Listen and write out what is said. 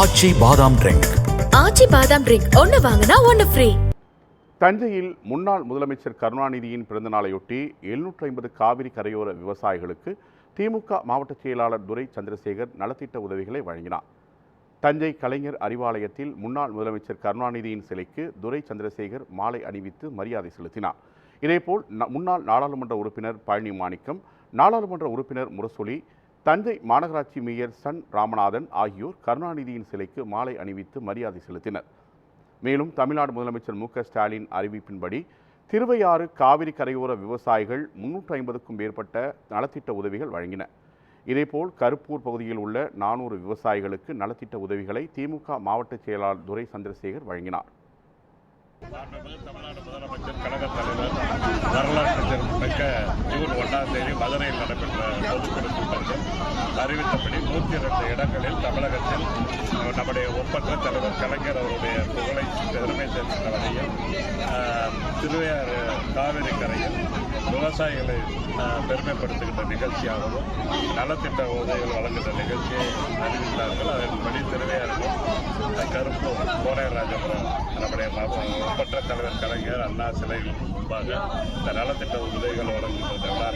ஆச்சி பாதாம் ட்ரிங்க். ஆச்சி பாதாம் ட்ரிங்க் ஒன்னு வாங்கினா ஒன்னு ஃப்ரீ. தஞ்சையில் முன்னாள் முதலமைச்சர் கருணாநிதியின் பிறந்தநாளையொட்டி 750 காவிரி கரையோர விவசாயிகளுக்கு திமுக மாவட்ட செயலாளர் துரை சந்திரசேகர் நலத்திட்ட உதவிகளை வழங்கினார். தஞ்சை கலைஞர் அறிவாலயத்தில் முன்னாள் முதலமைச்சர் கருணாநிதியின் சிலைக்கு துரை சந்திரசேகர் மாலை அணிவித்து மரியாதை செலுத்தினார். இதேபோல் முன்னாள் நாடாளுமன்ற உறுப்பினர் பழனி மாணிக்கம், நாடாளுமன்ற உறுப்பினர் முரசொலி, தஞ்சை மாநகராட்சி மேயர் சன் ராமநாதன் ஆகியோர் கருணாநிதியின் சிலைக்கு மாலை அணிவித்து மரியாதை செலுத்தினர். மேலும் தமிழ்நாடு முதலமைச்சர் மு.க.ஸ்டாலின் அறிவிப்பின்படி திருவையாறு காவிரி கரையோர விவசாயிகள் 350க்கும் மேற்பட்ட நலத்திட்ட உதவிகள் வழங்கின. இதேபோல் கருப்பூர் பகுதியில் உள்ள 400 விவசாயிகளுக்கு நலத்திட்ட உதவிகளை திமுக மாவட்ட செயலாளர் துரை சந்திரசேகர் வழங்கினார். தமிழ்நாடு முதலமைச்சர் கழக தலைவர் வரலாற்று சிறப்புமிக்க ஜூன் 1ஆம் தேதி மதுரையில் நடைபெற்ற பொதுக்குழு கூட்டத்தில் அறிவித்தபடி 102 இடங்களில் தமிழகத்தில் நம்முடைய ஒப்பற்ற தலைவர் கலைஞர் அவருடைய புகழை பெருமை சேர்ந்த வகையில் திருவையாறு காவிரி கரையில் விவசாயிகளை பெருமைப்படுத்துகின்ற நிகழ்ச்சியாகவும் நலத்திட்ட உதவிகள் வழங்குகின்ற நிகழ்ச்சியை அறிவித்தார்கள். அதன்படி திருவையாறுக்கும் கருப்பூர் கோடைராஜபுரம் நம்முடைய ஒப்பற்ற தலைவர் கலைஞர் அண்ணா சிலைகளுக்கு முன்பாக இந்த நலத்திட்ட உதவிகள் வழங்குகின்ற